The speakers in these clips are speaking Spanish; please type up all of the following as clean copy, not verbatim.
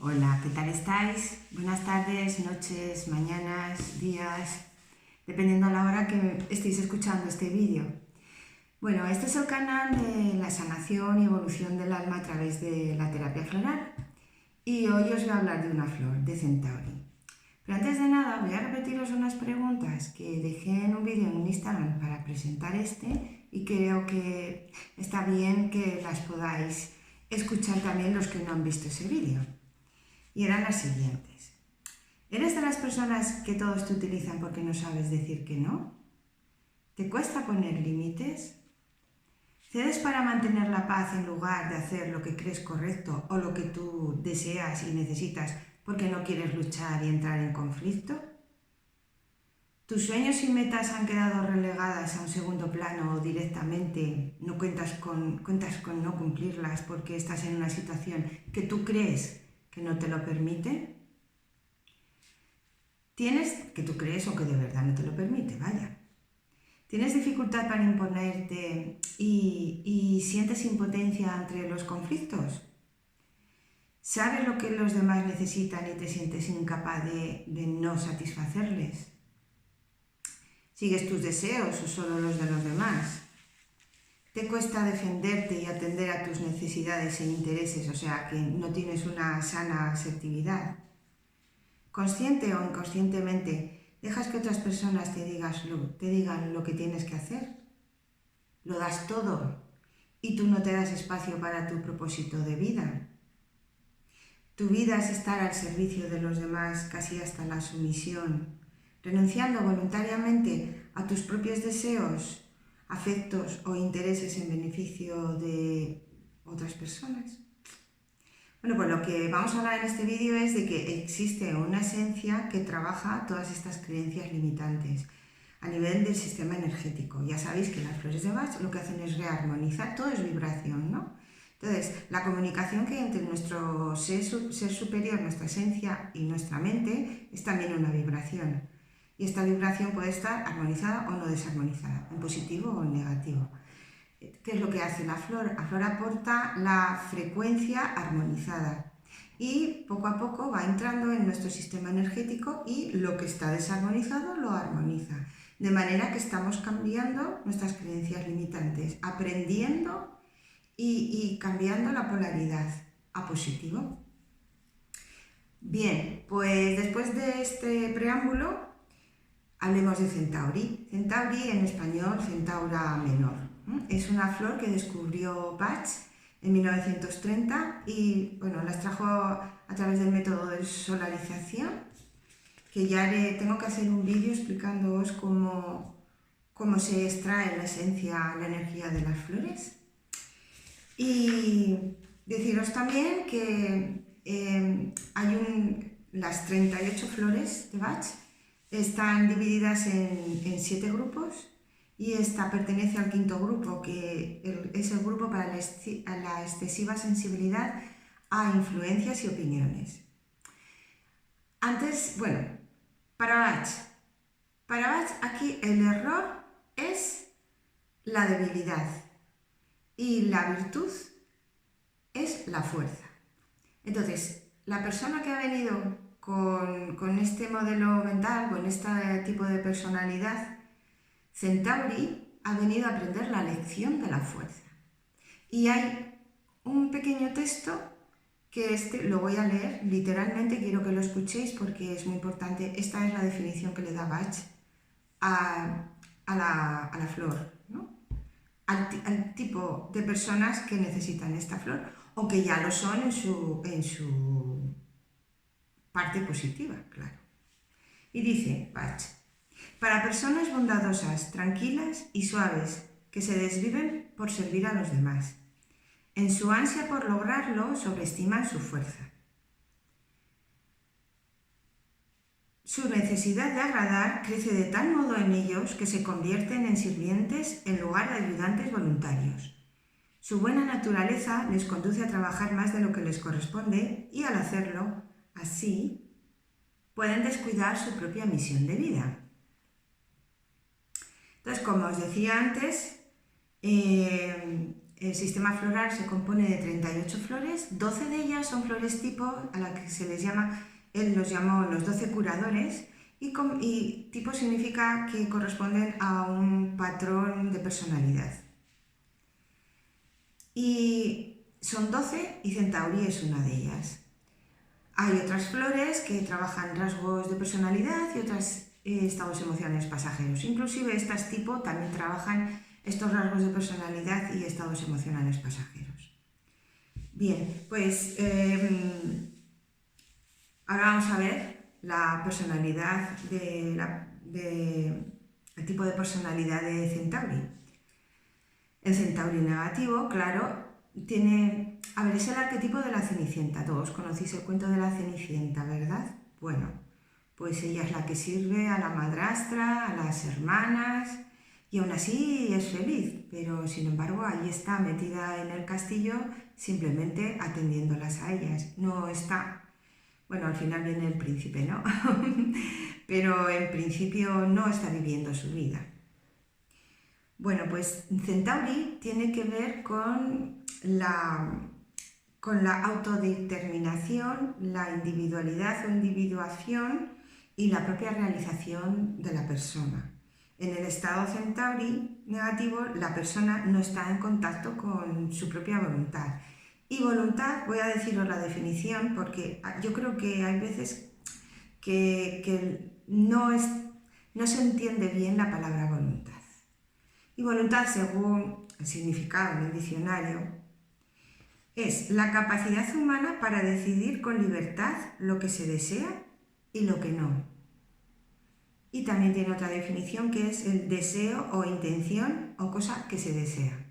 Hola, ¿qué tal estáis? Buenas tardes, noches, mañanas, días, dependiendo a la hora que estéis escuchando este vídeo. Bueno, este es el canal de la sanación y evolución del alma a través de la terapia floral. Y hoy os voy a hablar de una flor, de Centauri. Pero antes de nada voy a repetiros unas preguntas que dejé en un vídeo en Instagram para presentar y creo que está bien que las podáis escuchar también los que no han visto ese vídeo. Y eran las siguientes. ¿Eres de las personas que todos te utilizan porque no sabes decir que no? ¿Te cuesta poner límites? ¿Cedes para mantener la paz en lugar de hacer lo que crees correcto o lo que tú deseas y necesitas porque no quieres luchar y entrar en conflicto? ¿Tus sueños y metas han quedado relegadas a un segundo plano o directamente no cuentas con no cumplirlas porque estás en una situación que tú crees que no te lo permite? Que tú crees o que de verdad no te lo permite, vaya. ¿Tienes dificultad para imponerte y sientes impotencia ante los conflictos? ¿Sabes lo que los demás necesitan y te sientes incapaz de no satisfacerles? ¿Sigues tus deseos o solo los de los demás? ¿Te cuesta defenderte y atender a tus necesidades e intereses, o sea, que no tienes una sana asertividad? ¿Consciente o inconscientemente dejas que otras personas te digan lo que tienes que hacer? ¿Lo das todo y tú no te das espacio para tu propósito de vida? ¿Tu vida es estar al servicio de los demás casi hasta la sumisión, renunciando voluntariamente a tus propios deseos, afectos o intereses en beneficio de otras personas? Bueno, pues lo que vamos a hablar en este vídeo es de que existe una esencia que trabaja todas estas creencias limitantes a nivel del sistema energético. Ya sabéis que las flores de Bach lo que hacen es rearmonizar, todo es vibración, ¿no? Entonces, la comunicación que hay entre nuestro ser superior, nuestra esencia y nuestra mente es también una vibración. Y esta vibración puede estar armonizada o no desarmonizada, en positivo o en negativo. ¿Qué es lo que hace la flor? La flor aporta la frecuencia armonizada y poco a poco va entrando en nuestro sistema energético y lo que está desarmonizado lo armoniza. De manera que estamos cambiando nuestras creencias limitantes, aprendiendo y cambiando la polaridad a positivo. Bien, pues después de este preámbulo, hablemos de Centauri. Centauri en español, Centaura menor. Es una flor que descubrió Bach en 1930 y bueno, las trajo a través del método de solarización, que ya tengo que hacer un vídeo explicándoos cómo se extrae la esencia, la energía de las flores. Y deciros también que las 38 flores de Bach están divididas en 7 grupos y esta pertenece al quinto grupo, que es el grupo para la excesiva sensibilidad a influencias y opiniones. Para Bach aquí el error es la debilidad y la virtud es la fuerza. Entonces, la persona que ha venido con este modelo mental, con este tipo de personalidad, Centauri ha venido a aprender la lección de la fuerza. Y hay un pequeño texto que lo voy a leer literalmente, quiero que lo escuchéis porque es muy importante. Esta es la definición que le da Bach a la flor, ¿no? Al tipo de personas que necesitan esta flor o que ya lo son en su parte positiva, claro. Y dice Bach: para personas bondadosas, tranquilas y suaves que se desviven por servir a los demás. En su ansia por lograrlo, sobreestiman su fuerza. Su necesidad de agradar crece de tal modo en ellos que se convierten en sirvientes en lugar de ayudantes voluntarios. Su buena naturaleza les conduce a trabajar más de lo que les corresponde y al hacerlo así pueden descuidar su propia misión de vida. Entonces, como os decía antes, el sistema floral se compone de 38 flores, 12 de ellas son flores tipo, a las que se les llama, él los llamó los 12 curadores, y tipo significa que corresponden a un patrón de personalidad. Y son 12 y Centauri es una de ellas. Hay otras flores que trabajan rasgos de personalidad y otras estados emocionales pasajeros. Inclusive estas tipo también trabajan estos rasgos de personalidad y estados emocionales pasajeros. Bien, pues ahora vamos a ver la personalidad el tipo de personalidad de Centauri. El Centauri negativo, claro, tiene... A ver, es el arquetipo de la Cenicienta. Todos conocéis el cuento de la Cenicienta, ¿verdad? Bueno, pues ella es la que sirve a la madrastra, a las hermanas, y aún así es feliz, pero sin embargo ahí está metida en el castillo simplemente atendiéndolas a ellas. No está... Bueno, al final viene el príncipe, ¿no? Pero en principio no está viviendo su vida. Bueno, pues Centauri tiene que ver con la autodeterminación, la individualidad o individuación y la propia realización de la persona. En el estado Centauri negativo, la persona no está en contacto con su propia voluntad. Y voluntad, voy a deciros la definición porque yo creo que hay veces que no se entiende bien la palabra voluntad. Y voluntad, según el significado en el diccionario, es la capacidad humana para decidir con libertad lo que se desea y lo que no. Y también tiene otra definición que es el deseo o intención o cosa que se desea.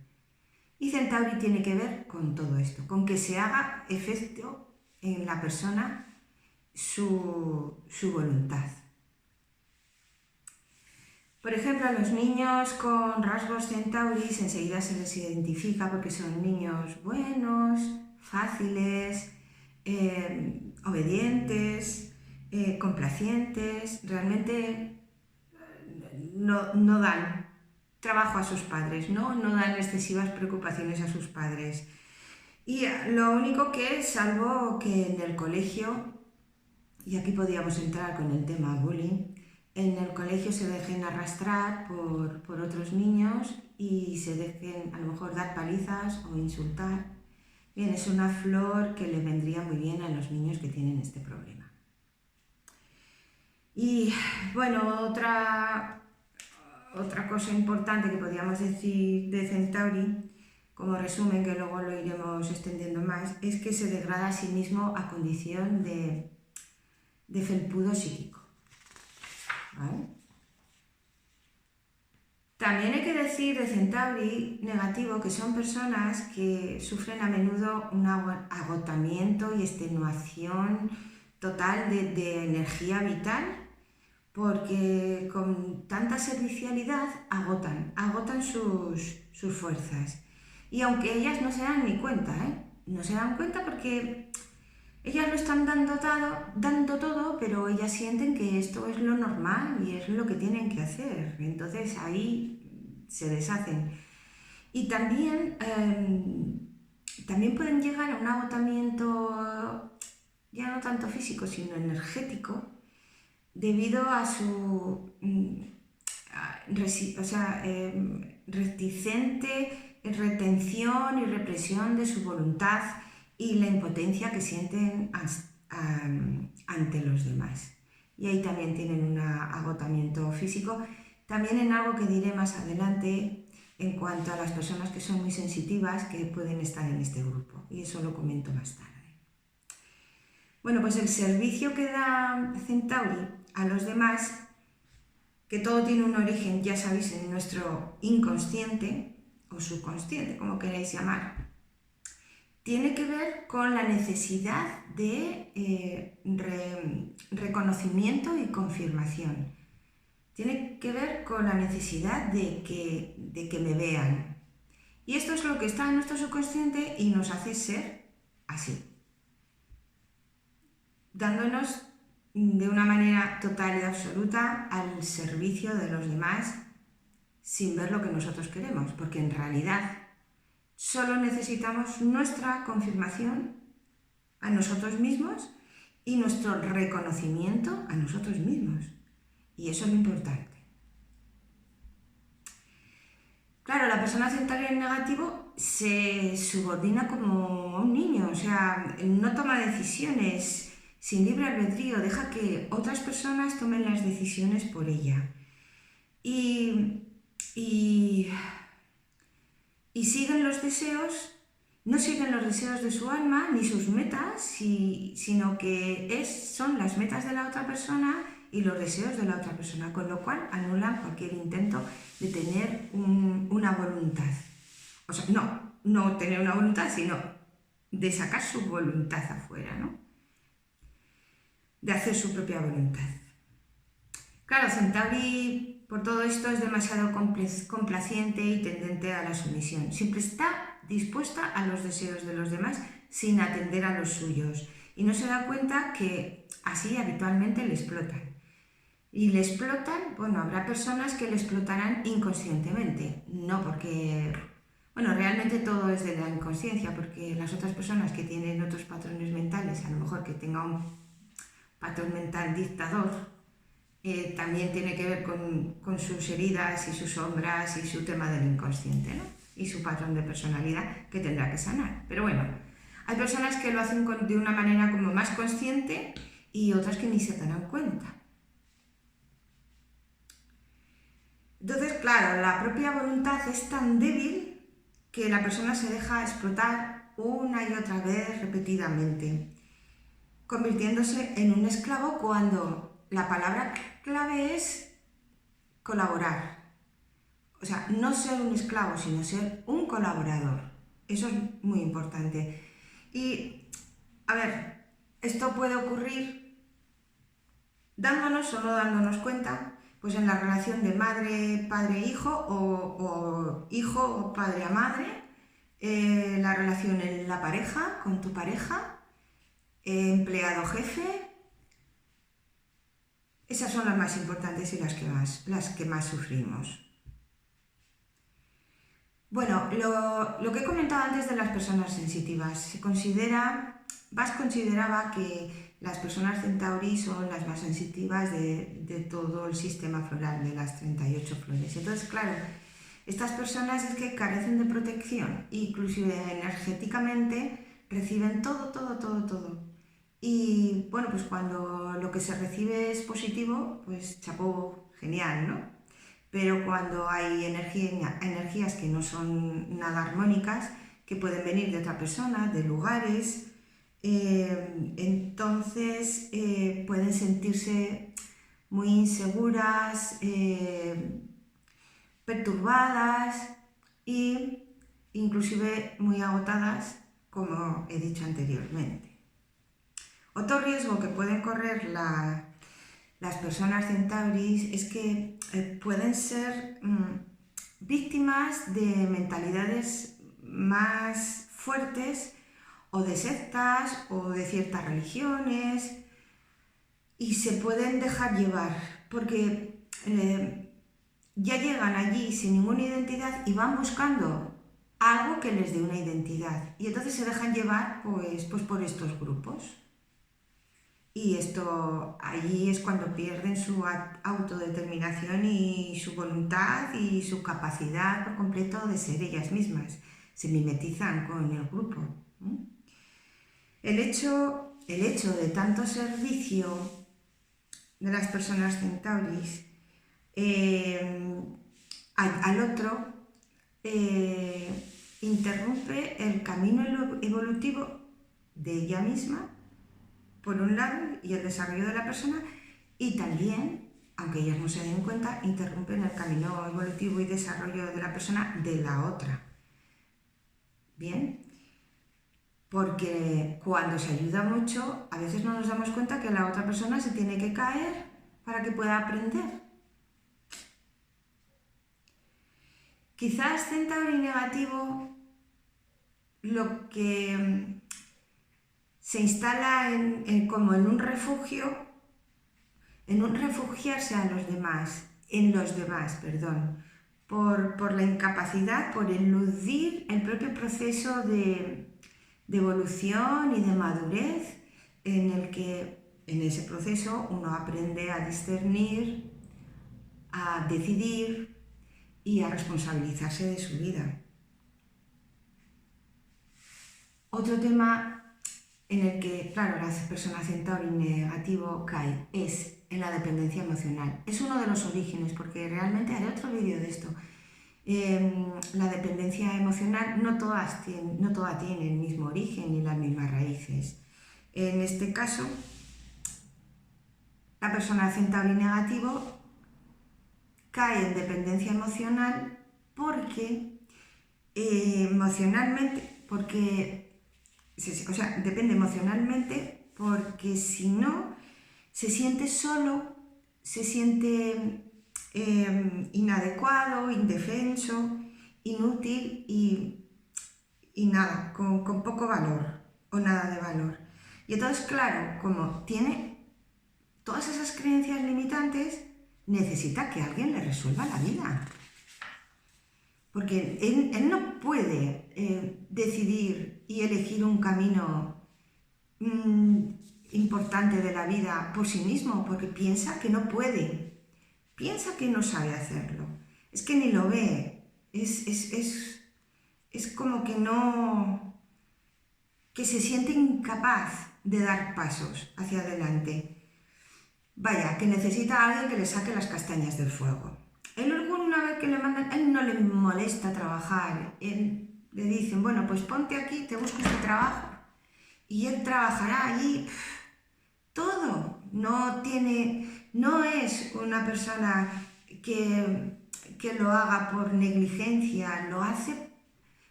Y Centauri tiene que ver con todo esto, con que se haga efecto en la persona su voluntad. Por ejemplo, a los niños con rasgos Centauris enseguida se les identifica porque son niños buenos, fáciles, obedientes, complacientes, realmente no dan trabajo a sus padres, no dan excesivas preocupaciones a sus padres. Y lo único que, salvo que en el colegio, y aquí podríamos entrar con el tema bullying, en el colegio se dejen arrastrar por otros niños y se dejen a lo mejor dar palizas o insultar. Bien, es una flor que le vendría muy bien a los niños que tienen este problema. Y bueno, otra cosa importante que podríamos decir de Centauri, como resumen, que luego lo iremos extendiendo más, es que se degrada a sí mismo a condición de felpudo psíquico. ¿Vale? También hay que decir de Centauri negativo que son personas que sufren a menudo un agotamiento y extenuación total de energía vital, porque con tanta servicialidad agotan sus fuerzas. Y aunque ellas no se dan ni cuenta, no se dan cuenta porque ellas lo están dando todo, pero ellas sienten que esto es lo normal y es lo que tienen que hacer. Entonces ahí se deshacen. Y también pueden llegar a un agotamiento, ya no tanto físico, sino energético, debido a su reticente retención y represión de su voluntad y la impotencia que sienten ante los demás. Y ahí también tienen un agotamiento físico, también en algo que diré más adelante en cuanto a las personas que son muy sensitivas que pueden estar en este grupo, y eso lo comento más tarde. Bueno, pues el servicio que da Centauri a los demás, que todo tiene un origen, ya sabéis, en nuestro inconsciente o subconsciente, como queréis llamar, tiene que ver con la necesidad de reconocimiento y confirmación. Tiene que ver con la necesidad de que me vean. Y esto es lo que está en nuestro subconsciente y nos hace ser así, dándonos de una manera total y absoluta al servicio de los demás sin ver lo que nosotros queremos, porque en realidad Solo necesitamos nuestra confirmación a nosotros mismos y nuestro reconocimiento a nosotros mismos. Y eso es lo importante. Claro, la persona Centauro en negativo se subordina como un niño, o sea, no toma decisiones sin libre albedrío, deja que otras personas tomen las decisiones por ella. Y siguen los deseos, no siguen los deseos de su alma ni sus metas, sino que son las metas de la otra persona y los deseos de la otra persona, con lo cual anulan cualquier intento de tener una voluntad. O sea, no tener una voluntad, sino de sacar su voluntad afuera, ¿no? De hacer su propia voluntad. Claro, Centauri por todo esto es demasiado complaciente y tendente a la sumisión. Siempre está dispuesta a los deseos de los demás sin atender a los suyos. Y no se da cuenta que así habitualmente le explotan. Y le explotan, bueno, habrá personas que le explotarán inconscientemente. No porque, bueno, realmente todo es de la inconsciencia, porque las otras personas que tienen otros patrones mentales, a lo mejor que tenga un patrón mental dictador, también tiene que ver con sus heridas y sus sombras y su tema del inconsciente, ¿no? Y su patrón de personalidad que tendrá que sanar. Pero bueno, hay personas que lo hacen de una manera como más consciente y otras que ni se dan cuenta. Entonces, claro, la propia voluntad es tan débil que la persona se deja explotar una y otra vez repetidamente, convirtiéndose en un esclavo cuando la palabra clave es colaborar. O sea, no ser un esclavo, sino ser un colaborador. Eso es muy importante. Y, a ver, esto puede ocurrir solo dándonos cuenta, pues en la relación de madre, padre, hijo o hijo o padre a madre, la relación en la pareja, con tu pareja, empleado jefe. Esas son las más importantes y las que más sufrimos. Bueno, lo que he comentado antes de las personas sensitivas, Bas consideraba que las personas Centauri son las más sensitivas de todo el sistema floral, de las 38 flores. Entonces, claro, estas personas es que carecen de protección, inclusive energéticamente reciben todo. Y bueno, pues cuando lo que se recibe es positivo, pues chapó, genial, ¿no? Pero cuando hay energías que no son nada armónicas, que pueden venir de otra persona, de lugares, entonces pueden sentirse muy inseguras, perturbadas e inclusive muy agotadas, como he dicho anteriormente. Otro riesgo que pueden correr las personas Centauris es que pueden ser víctimas de mentalidades más fuertes o de sectas o de ciertas religiones y se pueden dejar llevar porque ya llegan allí sin ninguna identidad y van buscando algo que les dé una identidad y entonces se dejan llevar pues por estos grupos. Y allí es cuando pierden su autodeterminación y su voluntad y su capacidad por completo de ser ellas mismas. Se mimetizan con el grupo. El hecho de tanto servicio de las personas Centauris al otro interrumpe el camino evolutivo de ella misma por un lado, y el desarrollo de la persona, y también, aunque ellas no se den cuenta, interrumpen el camino evolutivo y desarrollo de la persona de la otra. ¿Bien? Porque cuando se ayuda mucho, a veces no nos damos cuenta que la otra persona se tiene que caer para que pueda aprender. Quizás Centauri negativo lo que se instala como en un refugio, en un refugiarse en los demás, por la incapacidad, por eludir el propio proceso de evolución y de madurez en el que en ese proceso uno aprende a discernir, a decidir y a responsabilizarse de su vida. Otro tema en el que, claro, la persona Centauri negativo cae es en la dependencia emocional. Es uno de los orígenes, porque realmente hay otro vídeo de esto. La dependencia emocional no toda tiene el mismo origen ni las mismas raíces. En este caso, la persona Centauri negativo cae en dependencia emocional porque depende emocionalmente porque si no, se siente solo, se siente inadecuado, indefenso, inútil y nada, con poco valor o nada de valor. Y entonces, claro, como tiene todas esas creencias limitantes, necesita que alguien le resuelva la vida. Porque él no puede decidir y elegir un camino importante de la vida por sí mismo, porque piensa que no puede, piensa que no sabe hacerlo, es que ni lo ve, es como que no, que se siente incapaz de dar pasos hacia adelante. Vaya, que necesita a alguien que le saque las castañas del fuego. Él alguna vez que le mandan, él no le molesta trabajar, él le dicen, bueno, pues ponte aquí, te busco este trabajo, y él trabajará allí todo. No es una persona que lo haga por negligencia, lo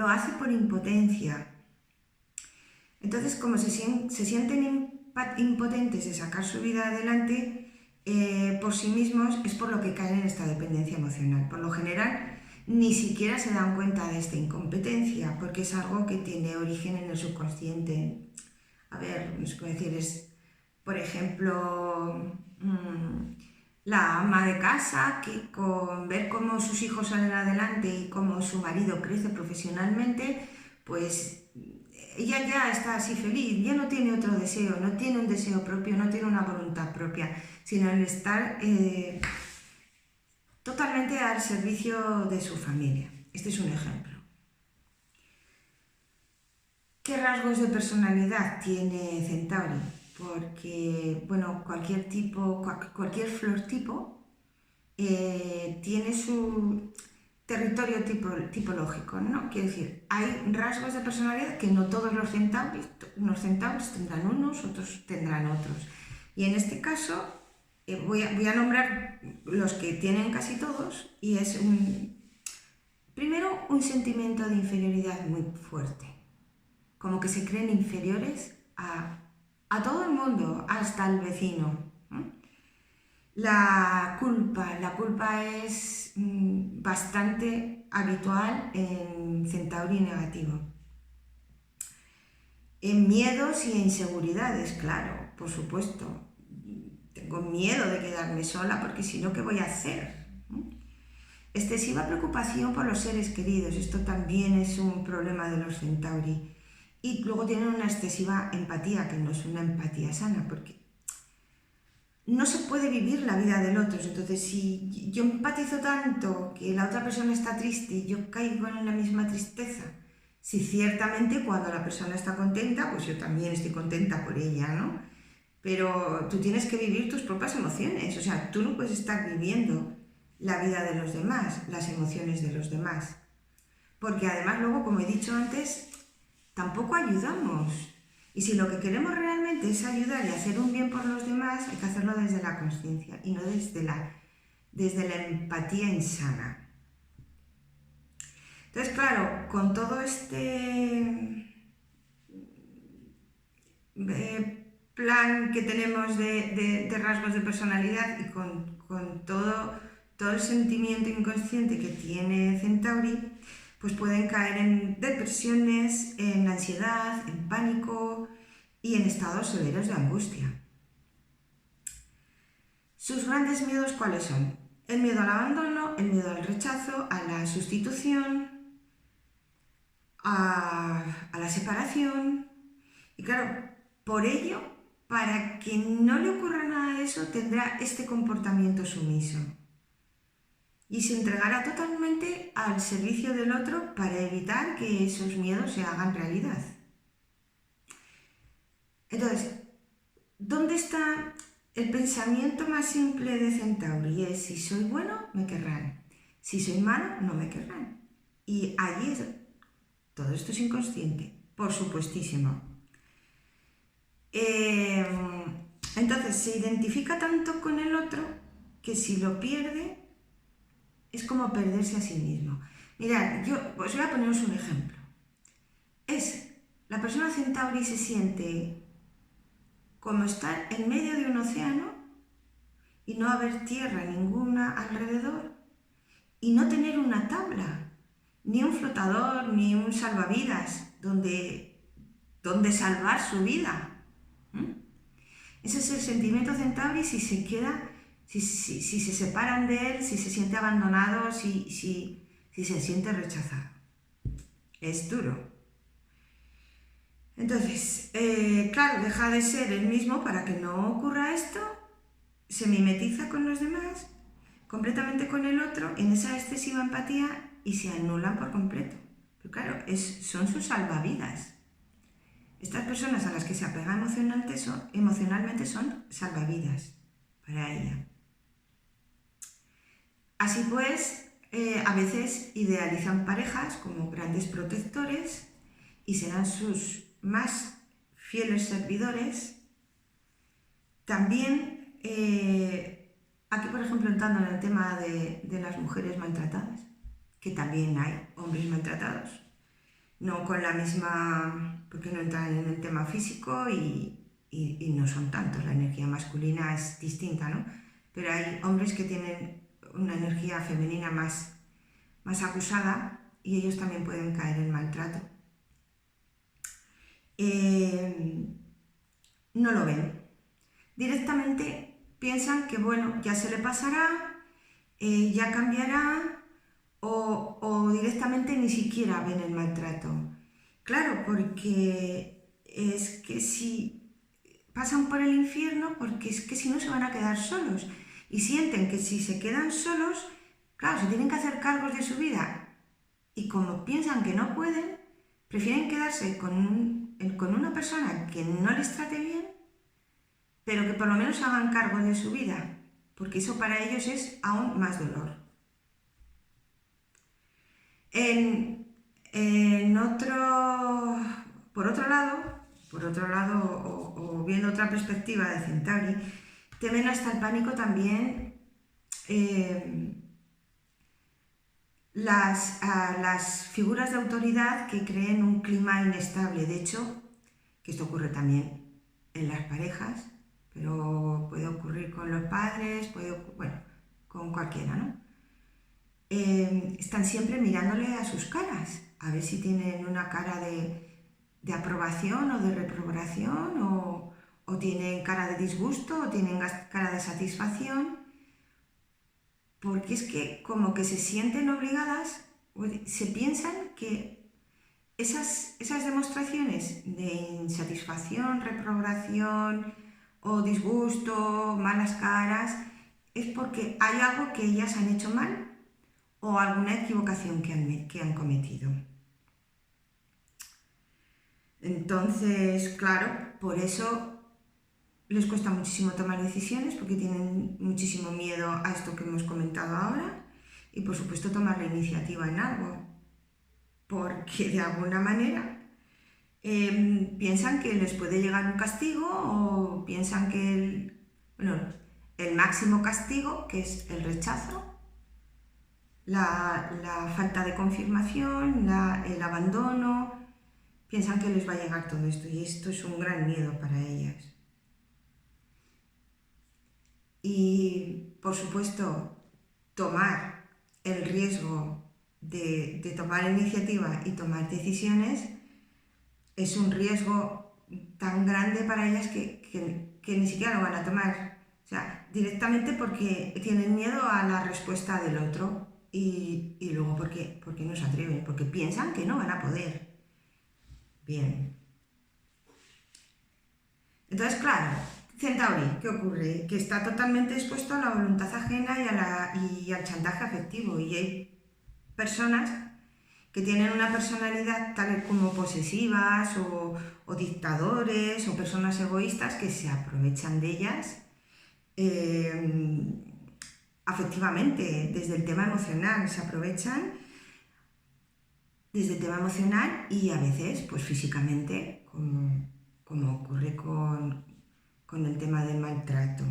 hace por impotencia. Entonces, como se sienten impotentes de sacar su vida adelante por sí mismos, es por lo que caen en esta dependencia emocional. Por lo general, ni siquiera se dan cuenta de esta incompetencia, porque es algo que tiene origen en el subconsciente. A ver, no sé cómo decir, es, por ejemplo, la ama de casa que con ver cómo sus hijos salen adelante y cómo su marido crece profesionalmente, pues ella ya está así feliz, ya no tiene otro deseo, no tiene un deseo propio, no tiene una voluntad propia, sino el estar totalmente al servicio de su familia. Este es un ejemplo. ¿Qué rasgos de personalidad tiene Centauri? Porque, bueno, cualquier flor tipo tiene su territorio tipológico, ¿no? Quiere decir, hay rasgos de personalidad que no todos los centauros tendrán unos, otros tendrán otros. Y en este caso voy a nombrar los que tienen casi todos, y es primero un sentimiento de inferioridad muy fuerte, como que se creen inferiores a todo el mundo, hasta el vecino. La culpa es bastante habitual en Centauri negativo. En miedos y inseguridades, claro, por supuesto. Tengo miedo de quedarme sola porque si no, ¿qué voy a hacer? Excesiva preocupación por los seres queridos, esto también es un problema de los Centauri. Y luego tienen una excesiva empatía, que no es una empatía sana, porque no se puede vivir la vida del otro. Entonces, si yo empatizo tanto que la otra persona está triste y yo caigo en la misma tristeza, si ciertamente cuando la persona está contenta, pues yo también estoy contenta por ella, ¿no? Pero tú tienes que vivir tus propias emociones, o sea, tú no puedes estar viviendo la vida de los demás, las emociones de los demás. Porque además luego, como he dicho antes, tampoco ayudamos. Y si lo que queremos realmente es ayudar y hacer un bien por los demás, hay que hacerlo desde la consciencia y no desde la empatía insana. Entonces, claro, con todo este plan que tenemos de rasgos de personalidad y con todo el sentimiento inconsciente que tiene Centauri, pues pueden caer en depresiones, en ansiedad, en pánico y en estados severos de angustia. ¿Sus grandes miedos cuáles son? El miedo al abandono, el miedo al rechazo, a la sustitución, a la separación. Y claro, por ello, para que no le ocurra nada de eso, tendrá este comportamiento sumiso. Y se entregará totalmente al servicio del otro para evitar que esos miedos se hagan realidad. Entonces, ¿dónde está el pensamiento más simple de Centauri? Es: si soy bueno, me querrán. Si soy malo, no me querrán. Y allí es... Todo esto es inconsciente, por supuestísimo. Entonces, se identifica tanto con el otro que si lo pierde, es como perderse a sí mismo. Mirad, yo os voy a poneros un ejemplo. La persona Centauri se siente como estar en medio de un océano y no haber tierra ninguna alrededor y no tener una tabla, ni un flotador, ni un salvavidas donde salvar su vida. Ese es el sentimiento Centauri si se queda, si se separan de él, si se siente abandonado, si se siente rechazado. Es duro. Entonces, claro, deja de ser el mismo para que no ocurra esto, se mimetiza con los demás, completamente con el otro, en esa excesiva empatía, y se anulan por completo. Pero claro, son sus salvavidas. Estas personas a las que se apega emocionalmente son salvavidas para ella. Así pues, a veces idealizan parejas como grandes protectores y serán sus más fieles servidores. También, aquí por ejemplo entrando en el tema de las mujeres maltratadas, que también hay hombres maltratados, no con la misma, porque no entran en el tema físico y no son tantos, la energía masculina es distinta, ¿no? Pero hay hombres que tienen una energía femenina más acusada y ellos también pueden caer en maltrato. No lo ven. Directamente piensan que bueno, ya se le pasará, ya cambiará, o directamente ni siquiera ven el maltrato. Claro, porque es que si pasan por el infierno, porque es que si no se van a quedar solos y sienten que si se quedan solos, claro, se tienen que hacer cargos de su vida y como piensan que no pueden, prefieren quedarse con una persona que no les trate bien, pero que por lo menos hagan cargo de su vida, porque eso para ellos es aún más dolor. Por otro lado, o viendo otra perspectiva de Centauri, temen hasta el pánico también las figuras de autoridad que creen un clima inestable. De hecho, que esto ocurre también en las parejas, pero puede ocurrir con los padres, con cualquiera, ¿no? Están siempre mirándole a sus caras, a ver si tienen una cara de aprobación o de reprobación, o tienen cara de disgusto, o tienen cara de satisfacción, porque es que como que se sienten obligadas, se piensan que esas demostraciones de insatisfacción, reprobación o disgusto, malas caras, es porque hay algo que ellas han hecho mal o alguna equivocación que han cometido. Entonces, claro, por eso les cuesta muchísimo tomar decisiones, porque tienen muchísimo miedo a esto que hemos comentado ahora, y por supuesto tomar la iniciativa en algo, porque de alguna manera piensan que les puede llegar un castigo, o piensan que el máximo castigo, que es el rechazo, la falta de confirmación, el abandono, piensan que les va a llegar todo esto, y esto es un gran miedo para ellas. Y por supuesto, tomar el riesgo de tomar iniciativa y tomar decisiones es un riesgo tan grande para ellas que ni siquiera lo van a tomar O sea, directamente porque tienen miedo a la respuesta del otro y luego porque no se atreven, porque piensan que no van a poder. Bien. Entonces, claro, Centauri, ¿qué ocurre? Que está totalmente expuesto a la voluntad ajena y al chantaje afectivo. Y hay personas que tienen una personalidad tal como posesivas o dictadores o personas egoístas que se aprovechan de ellas afectivamente, desde el tema emocional, se aprovechan desde el tema emocional y a veces pues físicamente, como ocurre con el tema del maltrato.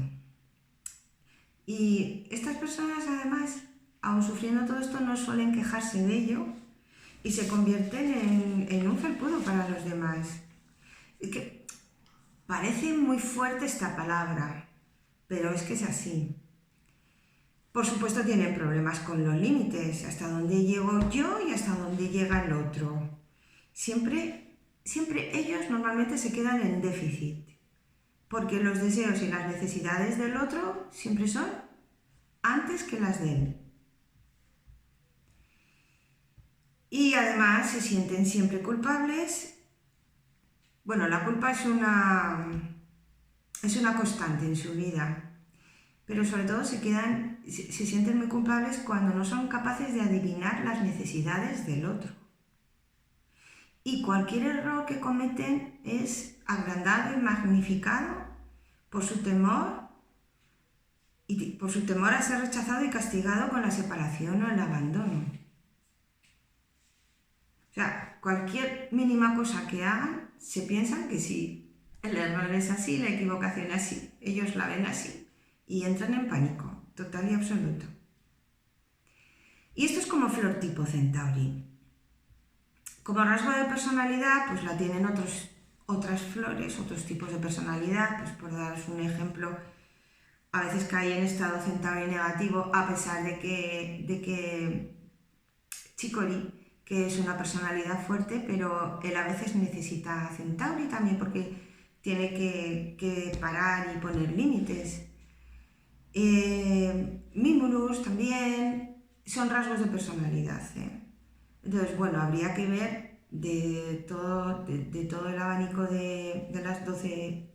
Y estas personas además, aun sufriendo todo esto, no suelen quejarse de ello y se convierten en un felpudo para los demás. Es que parece muy fuerte esta palabra, pero es que es así. Por supuesto tienen problemas con los límites, hasta dónde llego yo y hasta dónde llega el otro. Siempre ellos normalmente se quedan en déficit, porque los deseos y las necesidades del otro siempre son antes que las de él. Y además se sienten siempre culpables. Bueno, la culpa es una constante en su vida, pero sobre todo se sienten muy culpables cuando no son capaces de adivinar las necesidades del otro. Y cualquier error que cometen es agrandado y magnificado por su temor a ser rechazado y castigado con la separación o el abandono. O sea, cualquier mínima cosa que hagan, se piensan que si el error es así, la equivocación es así, ellos la ven así y entran en pánico total y absoluto. Y esto es como flor tipo Centauri. Como rasgo de personalidad, pues la tienen otras flores, otros tipos de personalidad, pues por daros un ejemplo, a veces cae en estado Centauri negativo a pesar de que Chicory, que es una personalidad fuerte, pero él a veces necesita Centauri también porque tiene que parar y poner límites. Mimulus también son rasgos de personalidad. Entonces, bueno, habría que ver de todo el abanico de las 12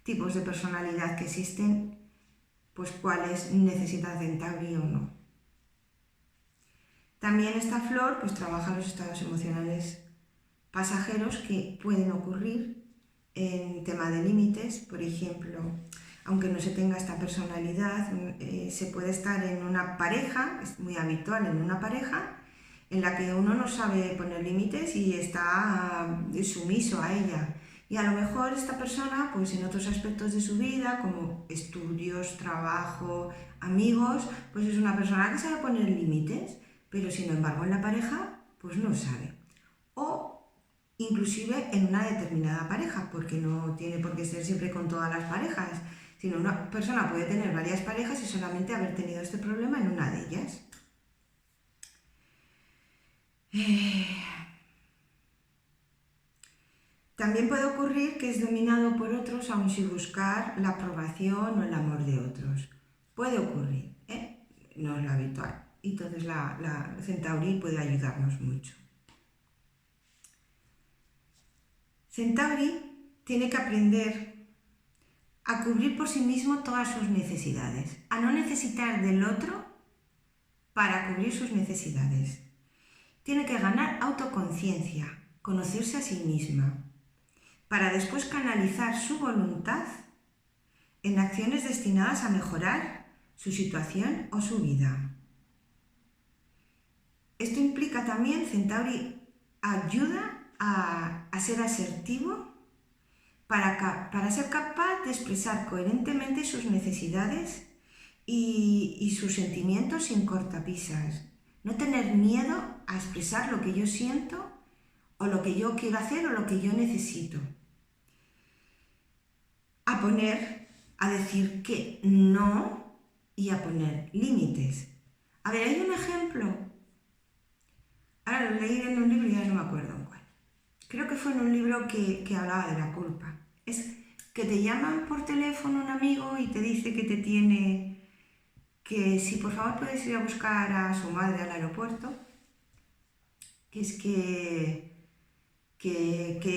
tipos de personalidad que existen, pues cuáles necesita Centauri o no. También esta flor pues trabaja los estados emocionales pasajeros que pueden ocurrir en tema de límites. Por ejemplo, aunque no se tenga esta personalidad, se puede estar en una pareja, es muy habitual en una pareja, en la que uno no sabe poner límites y está sumiso a ella. Y a lo mejor esta persona, pues en otros aspectos de su vida, como estudios, trabajo, amigos, pues es una persona que sabe poner límites, pero sin embargo en la pareja, pues no sabe. O inclusive en una determinada pareja, porque no tiene por qué ser siempre con todas las parejas, sino una persona puede tener varias parejas y solamente haber tenido este problema en una de ellas. También puede ocurrir que es dominado por otros aun sin buscar la aprobación o el amor de otros. Puede ocurrir, no es lo habitual. Y entonces la Centauri puede ayudarnos mucho. Centauri tiene que aprender a cubrir por sí mismo todas sus necesidades, a no necesitar del otro para cubrir sus necesidades. Tiene que ganar autoconciencia, conocerse a sí misma, para después canalizar su voluntad en acciones destinadas a mejorar su situación o su vida. Esto implica también, Centauri ayuda a ser asertivo para ser capaz de expresar coherentemente sus necesidades y sus sentimientos sin cortapisas. No tener miedo a expresar lo que yo siento o lo que yo quiero hacer o lo que yo necesito. A decir que no y a poner límites. A ver, hay un ejemplo. Ahora lo leí en un libro y ya no me acuerdo en cuál. Creo que fue en un libro que hablaba de la culpa. Es que te llaman por teléfono un amigo y te dice que si por favor puedes ir a buscar a su madre al aeropuerto, que es que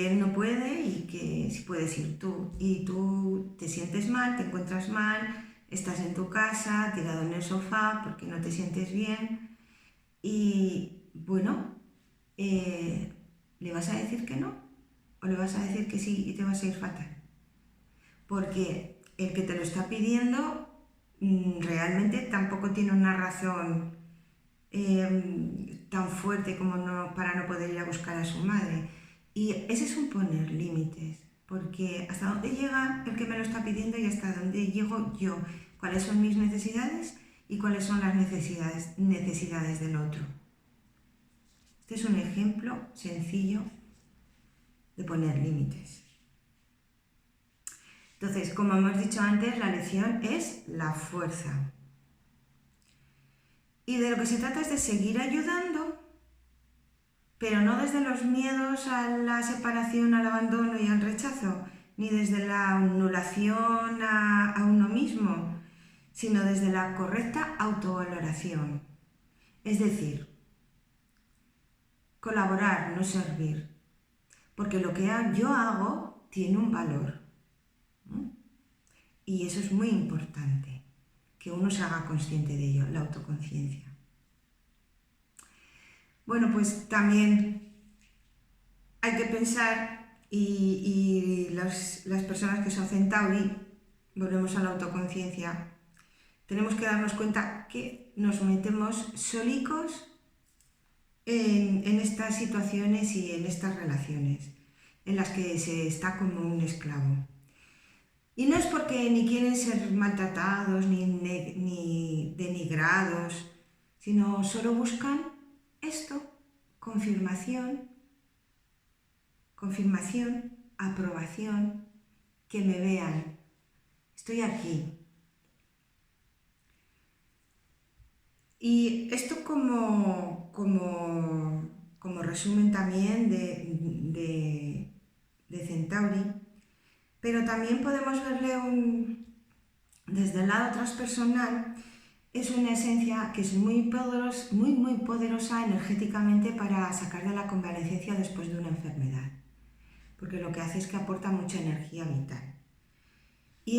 él no puede y que si puedes ir tú. Y tú te sientes mal, te encuentras mal, estás en tu casa, tirado en el sofá porque no te sientes bien y bueno, ¿le vas a decir que no? ¿O le vas a decir que sí y te vas a ir fatal? Porque el que te lo está pidiendo realmente tampoco tiene una razón tan fuerte como para no poder ir a buscar a su madre. Y ese es un poner límites, porque hasta dónde llega el que me lo está pidiendo y hasta dónde llego yo, cuáles son mis necesidades y cuáles son las necesidades del otro. Este es un ejemplo sencillo de poner límites. Entonces, como hemos dicho antes, la lección es la fuerza. Y de lo que se trata es de seguir ayudando, pero no desde los miedos a la separación, al abandono y al rechazo, ni desde la anulación a uno mismo, sino desde la correcta autovaloración. Es decir, colaborar, no servir, porque lo que yo hago tiene un valor. Y eso es muy importante, que uno se haga consciente de ello, la autoconciencia. Bueno, pues también hay que pensar, y las personas que son Centauri, volvemos a la autoconciencia, tenemos que darnos cuenta que nos metemos solicos en estas situaciones y en estas relaciones, en las que se está como un esclavo. Y no es porque ni quieren ser maltratados ni denigrados, sino solo buscan esto, confirmación, aprobación, que me vean, estoy aquí. Y esto como resumen también de Centauri, pero también podemos verle desde el lado transpersonal, es una esencia que es muy poderosa energéticamente para sacar de la convalecencia después de una enfermedad, porque lo que hace es que aporta mucha energía vital. Y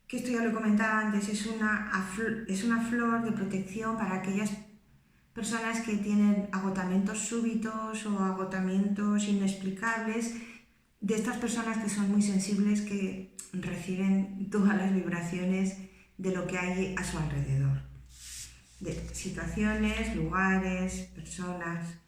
que esto ya lo comentaba antes, es una flor de protección para aquellas personas que tienen agotamientos súbitos o agotamientos inexplicables, de estas personas que son muy sensibles, que reciben todas las vibraciones de lo que hay a su alrededor, de situaciones, lugares, personas.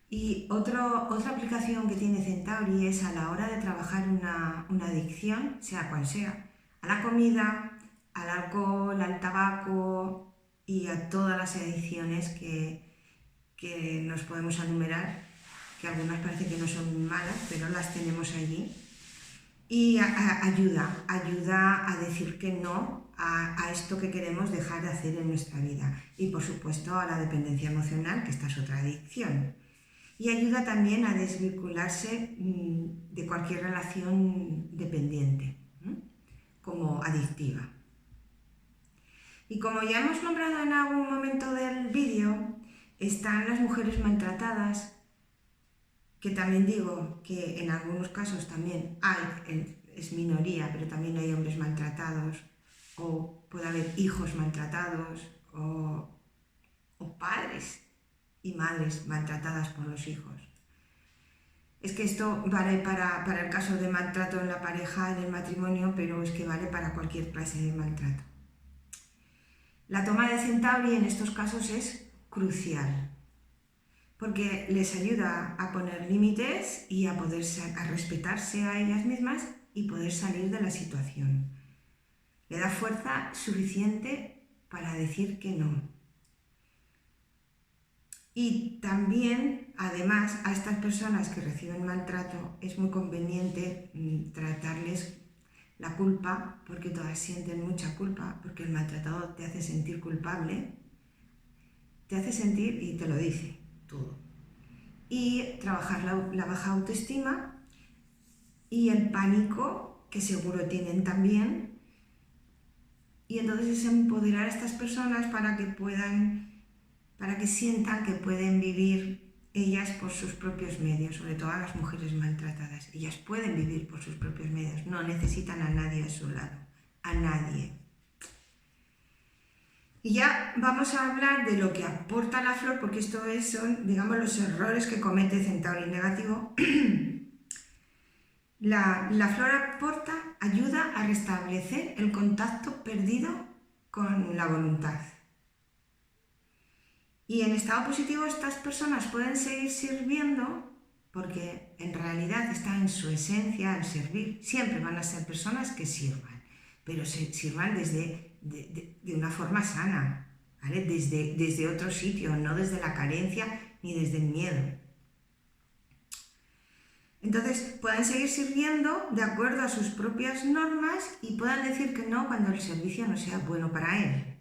Y otra aplicación que tiene Centauri es a la hora de trabajar una adicción, sea cual sea, a la comida, al alcohol, al tabaco y a todas las adicciones que nos podemos enumerar, que algunas parece que no son malas, pero las tenemos allí. Y ayuda a decir que no a esto que queremos dejar de hacer en nuestra vida. Y por supuesto a la dependencia emocional, que esta es otra adicción. Y ayuda también a desvincularse de cualquier relación dependiente, como adictiva. Y como ya hemos nombrado en algún momento del vídeo, están las mujeres maltratadas, que también digo que en algunos casos también es minoría, pero también hay hombres maltratados, o puede haber hijos maltratados, o padres y madres maltratadas por los hijos. Es que esto vale para el caso de maltrato en la pareja, en el matrimonio, pero es que vale para cualquier clase de maltrato. La toma de Centauri en estos casos es crucial, porque les ayuda a poner límites y a respetarse a ellas mismas y poder salir de la situación. Le da fuerza suficiente para decir que no. Y también, además, a estas personas que reciben maltrato es muy conveniente tratarles la culpa, porque todas sienten mucha culpa, porque el maltratado te hace sentir culpable, te hace sentir y te lo dice todo. Y trabajar la baja autoestima y el pánico, que seguro tienen también. Y entonces es empoderar a estas personas para que sientan que pueden vivir ellas por sus propios medios, sobre todo a las mujeres maltratadas. Ellas pueden vivir por sus propios medios, no necesitan a nadie a su lado, a nadie. Y ya vamos a hablar de lo que aporta la flor, porque esto son, digamos, los errores que comete Centauri negativo. La flor ayuda a restablecer el contacto perdido con la voluntad. Y en estado positivo estas personas pueden seguir sirviendo porque en realidad está en su esencia el servir. Siempre van a ser personas que sirvan, pero sirvan de una forma sana, ¿vale? Desde otro sitio, no desde la carencia ni desde el miedo. Entonces pueden seguir sirviendo de acuerdo a sus propias normas y puedan decir que no cuando el servicio no sea bueno para él.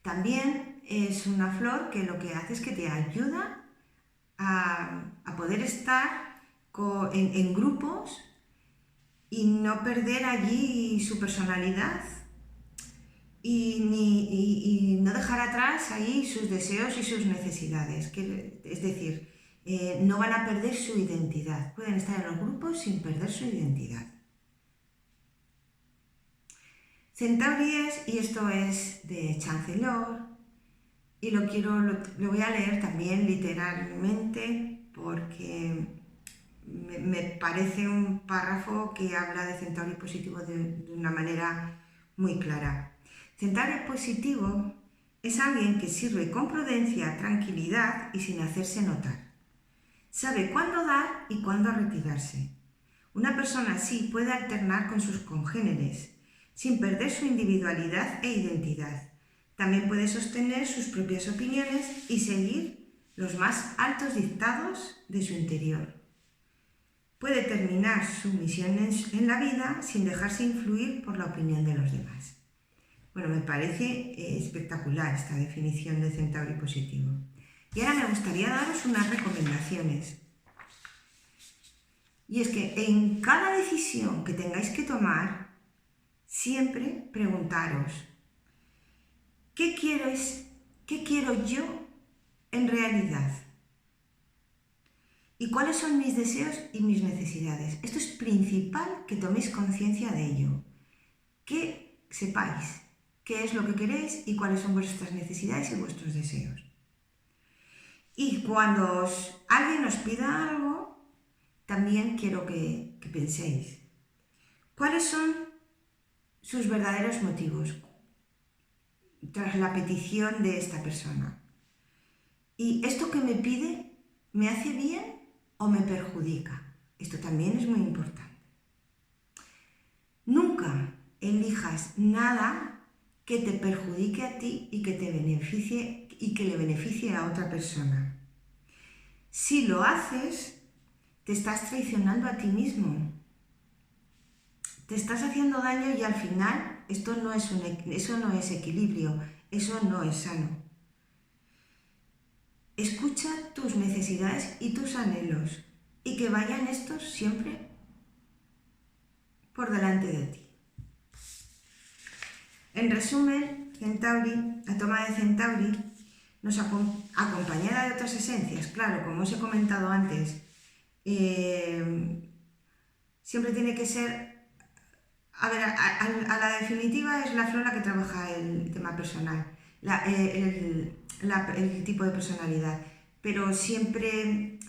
También es una flor que lo que hace es que te ayuda a poder estar en grupos y no perder allí su personalidad y no dejar atrás ahí sus deseos y sus necesidades. Es decir, no van a perder su identidad. Pueden estar en los grupos sin perder su identidad. Centauri es, y esto es de Chancellor, y lo voy a leer también literalmente porque me parece un párrafo que habla de Centauri positivo de una manera muy clara. Centauri positivo es alguien que sirve con prudencia, tranquilidad y sin hacerse notar. Sabe cuándo dar y cuándo retirarse. Una persona así puede alternar con sus congéneres, sin perder su individualidad e identidad. También puede sostener sus propias opiniones y seguir los más altos dictados de su interior. Puede terminar su misión en la vida sin dejarse influir por la opinión de los demás. Bueno, me parece espectacular esta definición de Centauri positivo. Y ahora me gustaría daros unas recomendaciones. Y es que en cada decisión que tengáis que tomar, siempre preguntaros, ¿qué quiero yo en realidad? ¿Y cuáles son mis deseos y mis necesidades? Esto es principal que toméis conciencia de ello. Que sepáis qué es lo que queréis y cuáles son vuestras necesidades y vuestros deseos. Y cuando alguien os pida algo, también quiero que penséis, ¿cuáles son sus verdaderos motivos tras la petición de esta persona? ¿Y esto que me pide me hace bien o me perjudica? Esto también es muy importante. Nunca elijas nada que te perjudique a ti y que te beneficie y que le beneficie a otra persona. Si lo haces, te estás traicionando a ti mismo. Te estás haciendo daño y al final eso no es equilibrio, eso no es sano. Escucha tus necesidades y tus anhelos y que vayan estos siempre por delante de ti. En resumen, Centauri, la toma de Centauri, acompañada de otras esencias, claro, como os he comentado antes, siempre tiene que ser, a la definitiva es la flor la que trabaja el tema personal, el tipo de personalidad, pero siempre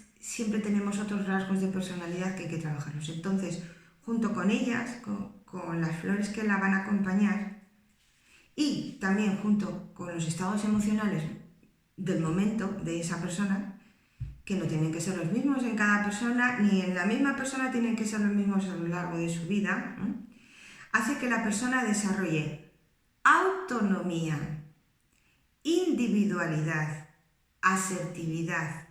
tenemos otros rasgos de personalidad que hay que trabajarlos. Entonces, junto con ellas, con las flores que la van a acompañar, y también junto con los estados emocionales del momento de esa persona, que no tienen que ser los mismos en cada persona, ni en la misma persona tienen que ser los mismos a lo largo de su vida, hace que la persona desarrolle autonomía, individualidad, asertividad,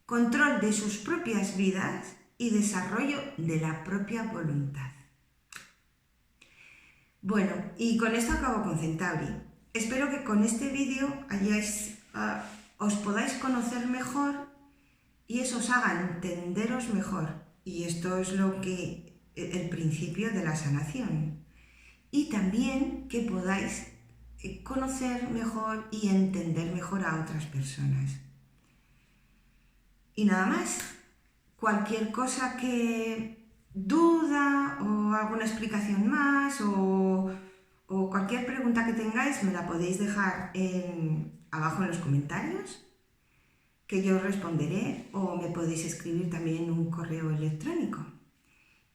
control de sus propias vidas y desarrollo de la propia voluntad. Bueno, y con esto acabo con Centauri. Espero que con este vídeo os podáis conocer mejor y eso os haga entenderos mejor Y esto es el principio de la sanación. Y también que podáis conocer mejor y entender mejor a otras personas. Y nada más, cualquier cosa que duda o alguna explicación más o cualquier pregunta que tengáis me la podéis dejar abajo en los comentarios, que yo os responderé, o me podéis escribir también en un correo electrónico.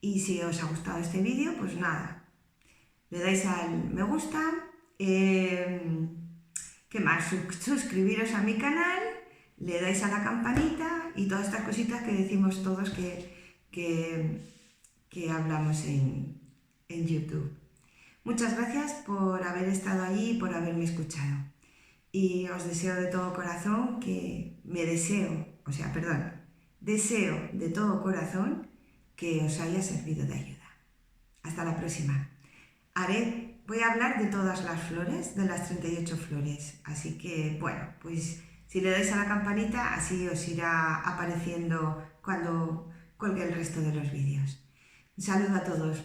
Y si os ha gustado este vídeo, pues nada, le dais al me gusta, ¿qué más? Suscribiros a mi canal, le dais a la campanita y todas estas cositas que decimos todos que hablamos en YouTube. Muchas gracias por haber estado allí y por haberme escuchado. Y os deseo de todo corazón deseo de todo corazón que os haya servido de ayuda. Hasta la próxima. Voy a hablar de todas las flores, de las 38 flores. Así que, bueno, pues si le dais a la campanita, así os irá apareciendo cuando cuelgue el resto de los vídeos. Un saludo a todos.